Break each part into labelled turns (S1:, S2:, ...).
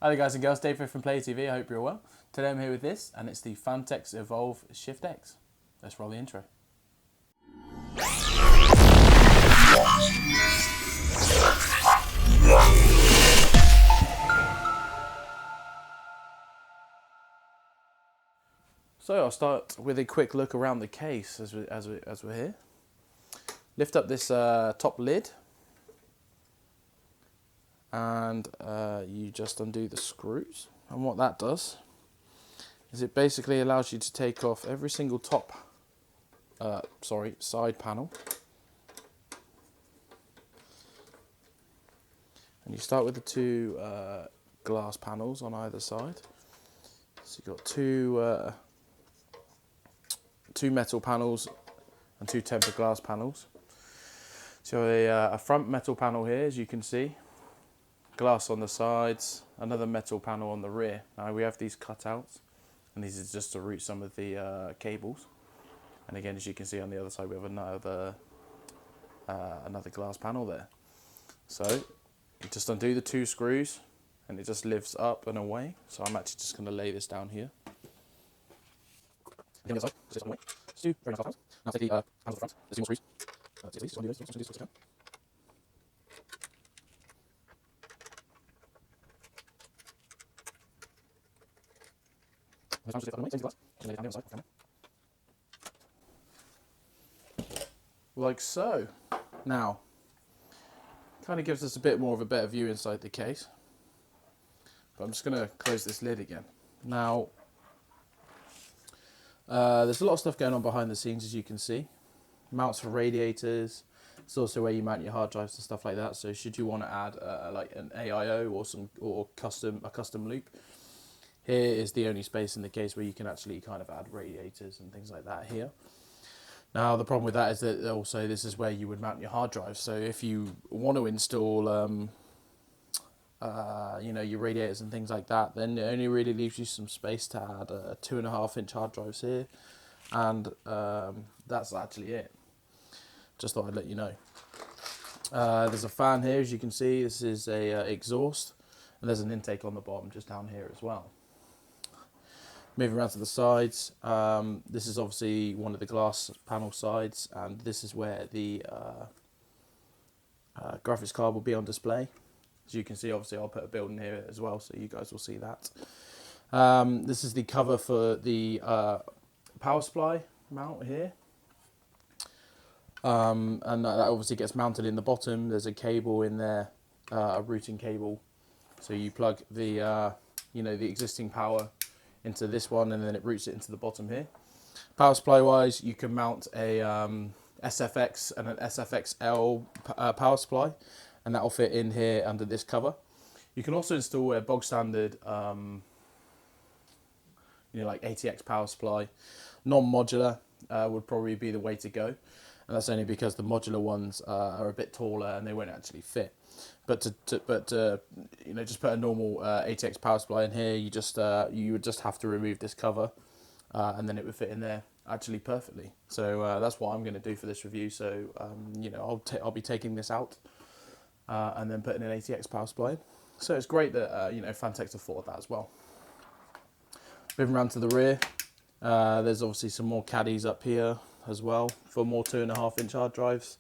S1: Hi there guys and girls, Dave here from Player TV, I hope you're well. Today I'm here with this, and it's the Phanteks Evolve Shift X. Let's roll the intro. So I'll start with a quick look around the case as we're here. Lift up this top lid, and you just undo the screws. And what that does is it basically allows you to take off every single side panel. And you start with the two glass panels on either side. So you've got two metal panels and two tempered glass panels. So a front metal panel here, as you can see, glass on the sides, another metal panel on the rear. Now we have these cutouts, and these are just to route some of the cables. And again, as you can see on the other side, we have another glass panel there. So you just undo the two screws, and it just lifts up and away. So I'm actually just going to lay this down here. Now take the panels at the front, there's two more screws. Just undo those again. Like so. Now, kind of gives us a bit more of a better view inside the case. But I'm just going to close this lid again. Now, there's a lot of stuff going on behind the scenes, as you can see. Mounts for radiators. It's also where you mount your hard drives and stuff like that. So should you want to add like an AIO or a custom loop, here is the only space in the case where you can actually kind of add radiators and things like that here. Now the problem with that is that also this is where you would mount your hard drive. So if you want to install your radiators and things like that, then it only really leaves you some space to add 2.5-inch hard drives here, and that's actually it. Just thought I'd let you know. There's a fan here, as you can see. This is a exhaust, and there's an intake on the bottom just down here as well. Moving around to the sides, this is obviously one of the glass panel sides, and this is where the graphics card will be on display. As you can see, obviously I'll put a build in here as well, so you guys will see that. This is the cover for the power supply mount here. And that obviously gets mounted in the bottom. There's a cable in there, a routing cable. So you plug the the existing power into this one, and then it routes it into the bottom here. Power supply wise, you can mount a SFX and an SFXL power supply, and that will fit in here under this cover. You can also install a bog standard like ATX power supply. Non-modular would probably be the way to go, and that's only because the modular ones are a bit taller and they won't actually fit. But just put a normal ATX power supply in here. You would just have to remove this cover, and then it would fit in there actually perfectly. So that's what I'm going to do for this review. So I'll be taking this out and then putting an ATX power supply in. So it's great that Phanteks have thought of that as well. Moving around to the rear, there's obviously some more caddies up here as well for more 2.5-inch hard drives.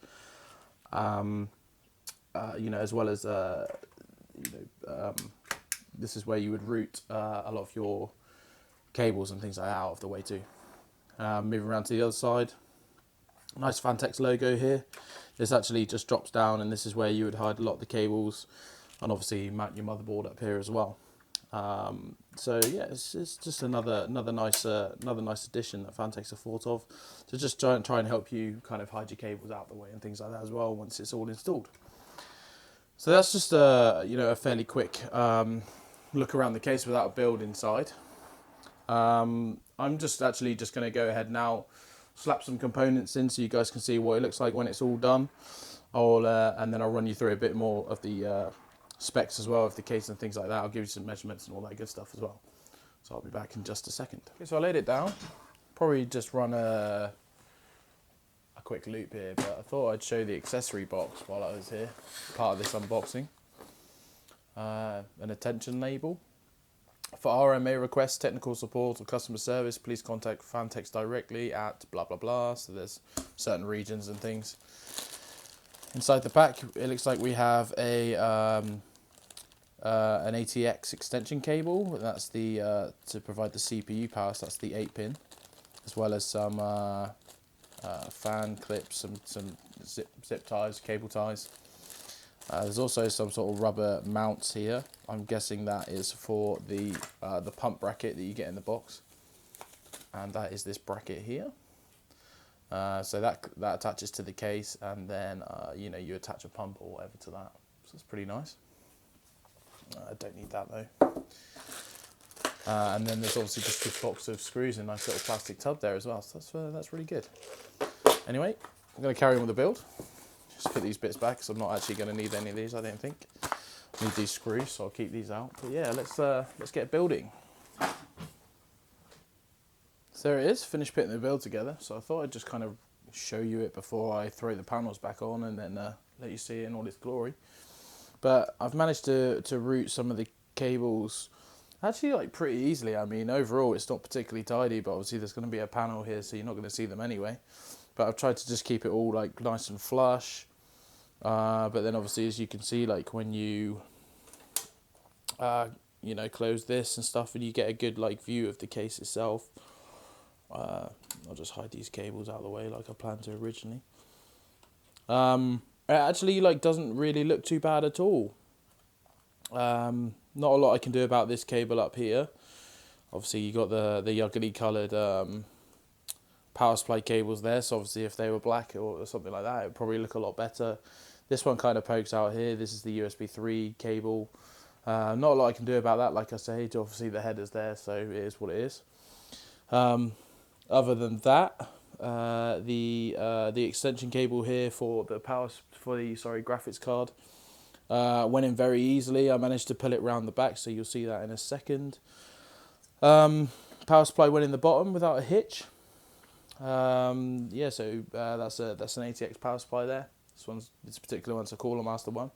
S1: As well as this is where you would route a lot of your cables and things like that out of the way too. Moving around to the other side, nice Phanteks logo here. This actually just drops down, and this is where you would hide a lot of the cables, and obviously mount your motherboard up here as well. So yeah, it's just another nice addition that Phanteks have thought of to just try and help you kind of hide your cables out of the way and things like that as well once it's all installed. So that's just a fairly quick look around the case without a build inside. I'm just going to go ahead now, slap some components in so you guys can see what it looks like when it's all done. And then I'll run you through a bit more of the specs as well of the case and things like that. I'll give you some measurements and all that good stuff as well. So I'll be back in just a second. Okay, so I laid it down. Probably just run a quick loop here, but I thought I'd show the accessory box while I was here, part of this unboxing. An attention label, For RMA requests, technical support or customer service, please contact Fantex directly at blah blah blah. So there's certain regions and things. Inside the pack, it looks like we have an ATX extension cable. That's the to provide the CPU power. So that's the 8-pin, as well as some fan clips, some zip ties, cable ties. There's also some sort of rubber mounts here. I'm guessing that is for the pump bracket that you get in the box, and that is this bracket here. So that attaches to the case, and then you attach a pump or whatever to that. So it's pretty nice. I don't need that though. And then there's obviously just this box of screws in a nice little plastic tub there as well. So that's really good. Anyway, I'm going to carry on with the build. Just put these bits back because I'm not actually going to need any of these. I don't think. I need these screws, so I'll keep these out. But yeah, let's get building. So there it is, finished putting the build together. So I thought I'd just kind of show you it before I throw the panels back on and then let you see it in all its glory. But I've managed to route some of the cables actually like pretty easily. I mean, overall it's not particularly tidy, but obviously there's going to be a panel here, so you're not going to see them anyway. But I've tried to just keep it all like nice and flush. But then obviously, as you can see, like when you close this and stuff, and you get a good like view of the case itself. I'll just hide these cables out of the way like I planned to originally. It actually like doesn't really look too bad at all. Not a lot I can do about this cable up here. Obviously you got the yuggly coloured power supply cables there, so obviously if they were black or something like that, it would probably look a lot better. This one kind of pokes out here. This is the USB 3 cable. Not a lot I can do about that, like I say. Obviously the header's there, so it is what it is. Other than that, the extension cable here for the graphics card went in very easily. I managed to pull it round the back, so you'll see that in a second. Power supply went in the bottom without a hitch. That's an ATX power supply there. This particular one's a Cooler Master one.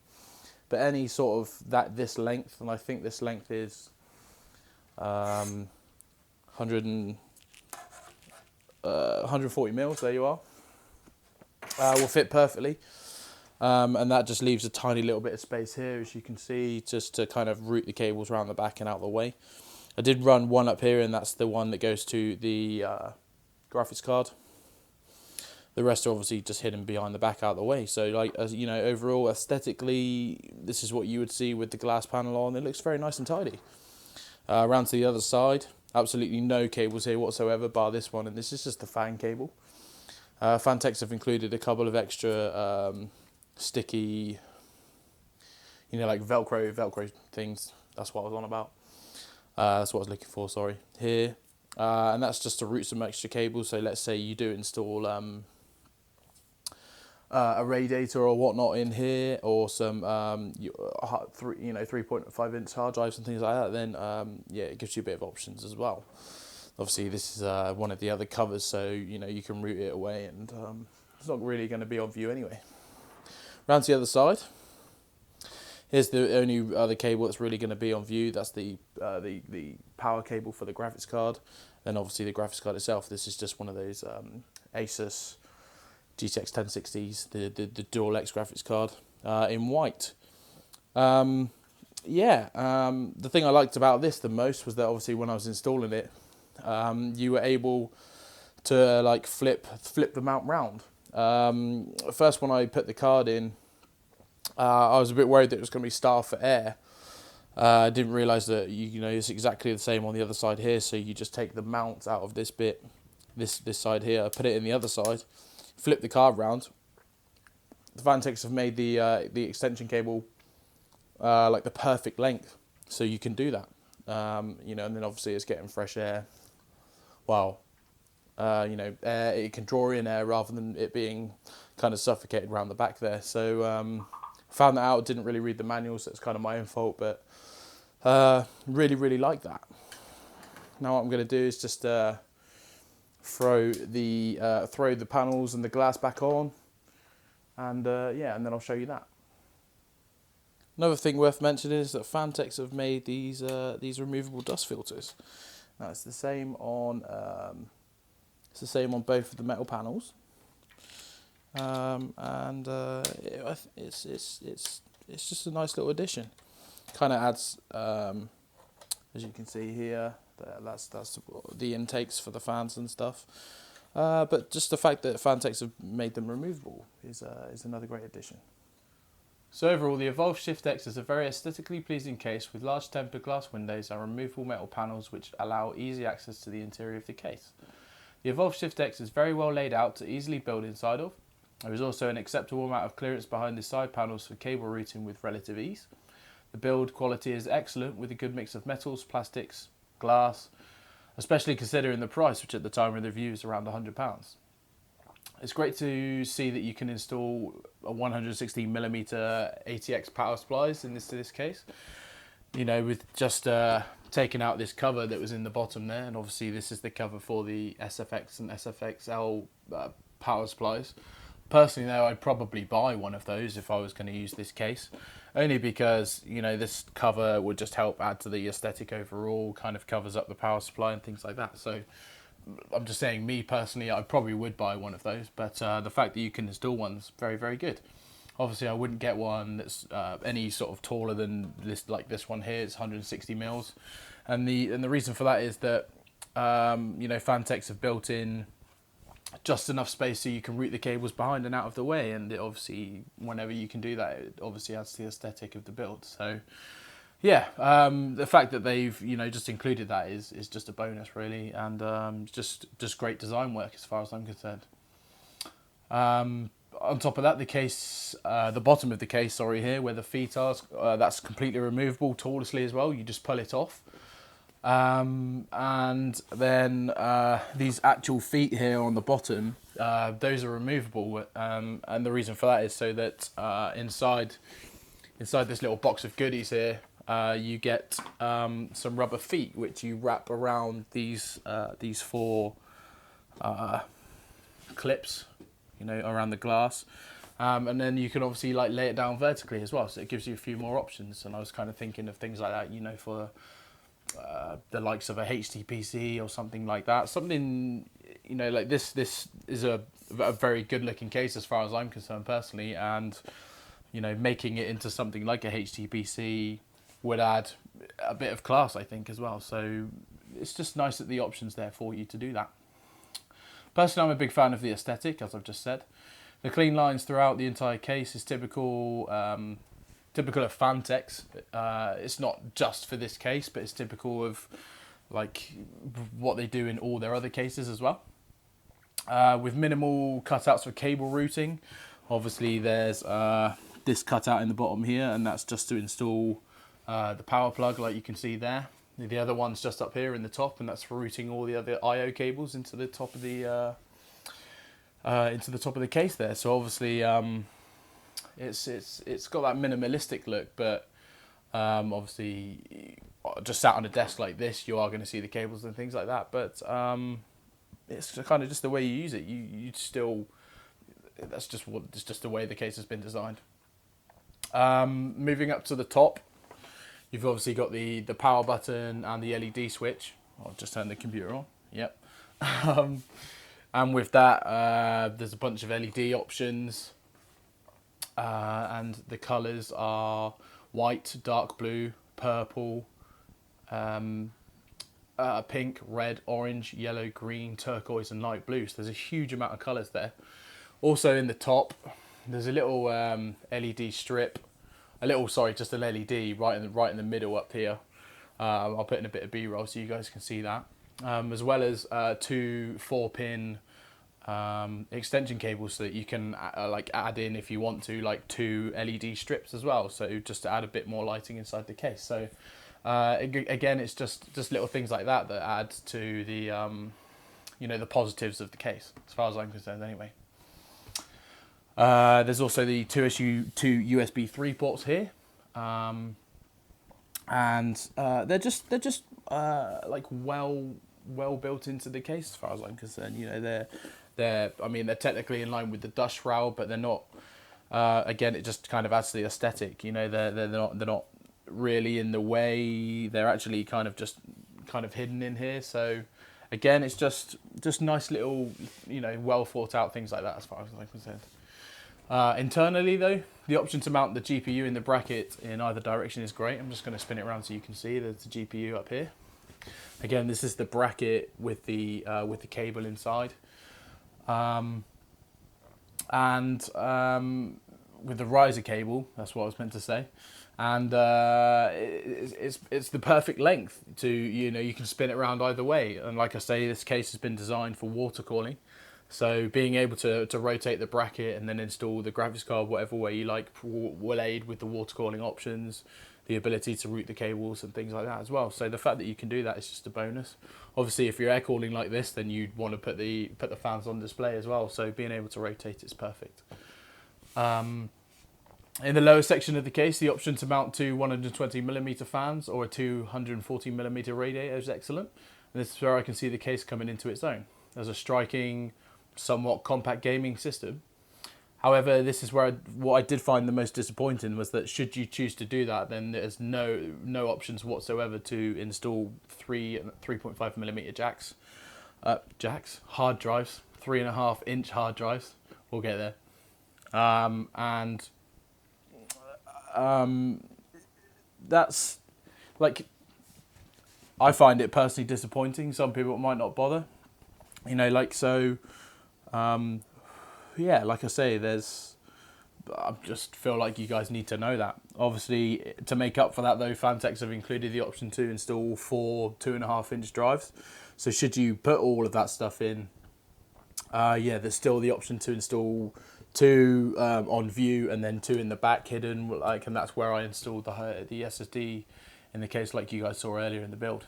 S1: But any sort of this length, and I think this length is 140 mils, there you are, will fit perfectly. And that just leaves a tiny little bit of space here, as you can see, just to kind of route the cables around the back and out of the way. I did run one up here, and that's the one that goes to the graphics card. The rest are obviously just hidden behind the back out of the way. So like, overall aesthetically, this is what you would see with the glass panel on. It looks very nice and tidy. Around to the other side, absolutely no cables here whatsoever, bar this one, and this is just the fan cable. Fantex have included a couple of extra sticky, like Velcro things. That's what I was on about. That's what I was looking for, sorry. Here. And that's just to route some extra cables. So let's say you do install a radiator or whatnot in here, or some 3.5 inch hard drives and things like that, then it gives you a bit of options as well. Obviously this is one of the other covers, so you can route it away, and it's not really going to be on view anyway. Round to the other side, here's the only other cable that's really going to be on view. That's the power cable for the graphics card. Then obviously the graphics card itself, this is just one of those Asus GTX 1060s, the DualX graphics card in white. The thing I liked about this the most was that obviously when I was installing it, you were able to like flip the mount round. First, when I put the card in, I was a bit worried that it was going to be starved for air. I didn't realise that it's exactly the same on the other side here. So you just take the mount out of this bit, this side here, put it in the other side, flip the card round. The Fantex have made the extension cable like the perfect length, so you can do that. And then obviously it's getting fresh air. Wow. Air, it can draw in air rather than it being kind of suffocated around the back there. So found that out, didn't really read the manual, so it's kind of my own fault, but really like that. Now what I'm going to do is just throw the panels and the glass back on, and and then I'll show you that. Another thing worth mentioning is that Phanteks have made these removable dust filters. Now it's the same on both of the metal panels, and it's just a nice little addition. Kind of adds, as you can see here, that's the intakes for the fans and stuff. But just the fact that Phanteks have made them removable is another great addition. So overall, the Evolve Shift X is a very aesthetically pleasing case with large tempered glass windows and removable metal panels which allow easy access to the interior of the case. The Evolve Shift X is very well laid out to easily build inside of. There is also an acceptable amount of clearance behind the side panels for cable routing with relative ease. The build quality is excellent with a good mix of metals, plastics, glass, especially considering the price, which at the time of the review is around £100. It's great to see that you can install a 116mm ATX power supplies in this case. You know, with just taking out this cover that was in the bottom there, and obviously this is the cover for the SFX and SFXL power supplies. Personally, though, I'd probably buy one of those if I was going to use this case, only because, you know, this cover would just help add to the aesthetic overall, kind of covers up the power supply and things like that. So I'm just saying, me personally, I probably would buy one of those, but the fact that you can install one's very, very good. Obviously, I wouldn't get one that's any sort of taller than this, like this one here. It's 160 mils, and the reason for that is that you know, Phanteks have built in just enough space so you can route the cables behind and out of the way, and it obviously, whenever you can do that, it obviously adds to the aesthetic of the build. So yeah, the fact that they've, you know, just included that is just a bonus, really, and just great design work as far as I'm concerned. On top of that, the case, the bottom of the case, sorry, here where the feet are, that's completely removable tordlessly as well. You just pull it off, and then these actual feet here on the bottom, those are removable, and the reason for that is so that inside this little box of goodies here, you get some rubber feet which you wrap around these four clips, you know, around the glass, and then you can obviously like lay it down vertically as well, so it gives you a few more options. And I was kind of thinking of things like that, you know, for the likes of a HTPC or something like that, something, you know, like this is a very good looking case as far as I'm concerned personally, and you know, making it into something like a HTPC would add a bit of class, I think, as well. So it's just nice that the option's there for you to do that. Personally, I'm a big fan of the aesthetic, as I've just said. The clean lines throughout the entire case is typical of Phanteks. It's not just for this case, but it's typical of like what they do in all their other cases as well. With minimal cutouts for cable routing. Obviously, there's this cutout in the bottom here, and that's just to install the power plug, like you can see there. The other one's just up here in the top, and that's for routing all the other I/O cables into the top of the case there. So obviously, it's got that minimalistic look, but obviously, just sat on a desk like this, you are going to see the cables and things like that. But it's kind of just the way you use it. You still, it's just the way the case has been designed. Moving up to the top, you've obviously got the power button and the LED switch. I'll just turn the computer on. Yep. And with that, there's a bunch of LED options, and the colours are white, dark blue, purple, pink, red, orange, yellow, green, turquoise, and light blue. So there's a huge amount of colours there. Also in the top, there's a little LED strip, just an LED right in the middle up here. I'll put in a bit of B-roll so you guys can see that, as well as two 4-pin extension cables so that you can like add in, if you want to, like 2 LED strips as well. So just to add a bit more lighting inside the case. So again, it's just little things like that that add to the you know, the positives of the case, as far as I'm concerned anyway. There's also the two USB 3 ports here, and they're just like well built into the case as far as I'm concerned. You know, they're technically in line with the dust shroud, but they're not Again, it just kind of adds to the aesthetic. You know, they're not really in the way. They're actually kind of hidden in here. So again, it's just nice little, you know, well thought out things like that as far as I'm concerned. Internally though, the option to mount the GPU in the bracket in either direction is great. I'm just going to spin it around so you can see there's the GPU up here. Again, this is the bracket with the cable inside, and with the riser cable. That's what I was meant to say. And it's the perfect length to, you know, you can spin it around either way. And like I say, this case has been designed for water cooling. So being able to rotate the bracket and then install the graphics card whatever way you like will aid with the water cooling options, the ability to route the cables and things like that as well. So the fact that you can do that is just a bonus. Obviously, if you're air cooling like this, then you'd want to put the fans on display as well. So being able to rotate is perfect. In the lower section of the case, the option to mount two 120mm fans or a 240mm radiator is excellent. And this is where I can see the case coming into its own. There's a striking, somewhat compact gaming system. However, this is where what I did find the most disappointing was that should you choose to do that, then there's no options whatsoever to install 3.5mm hard drives, 3.5-inch hard drives. We'll get there. That's like, I find it personally disappointing. Some people might not bother, you know, like, so yeah, like I say, I just feel like you guys need to know that. Obviously, to make up for that though, Phanteks have included the option to install 4 2.5-inch drives. So should you put all of that stuff in, yeah, there's still the option to install 2 on view and then 2 in the back hidden, like, and that's where I installed the SSD in the case like you guys saw earlier in the build.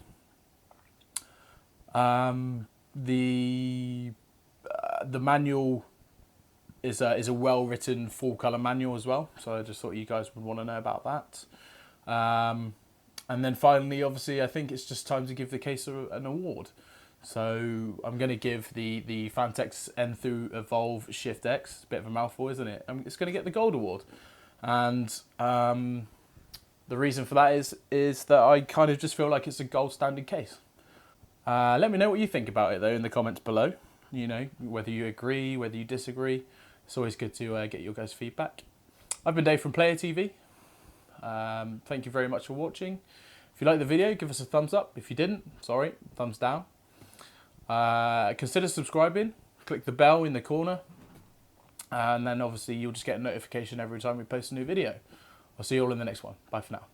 S1: The manual is a well written full color manual as well, so I just thought you guys would want to know about that. And then finally, obviously, I think it's just time to give the case an award. So I'm going to give the Phanteks Enthoo Evolve Shift X, a bit of a mouthful, isn't it? It's going to get the gold award, and the reason for that is that I kind of just feel like it's a gold standard case. Let me know what you think about it though in the comments below. You know, whether you agree, whether you disagree. It's always good to get your guys' feedback. I've been Dave from Player TV. Thank you very much for watching. If you liked the video, give us a thumbs up. If you didn't, sorry, thumbs down. Consider subscribing. Click the bell in the corner. And then obviously you'll just get a notification every time we post a new video. I'll see you all in the next one. Bye for now.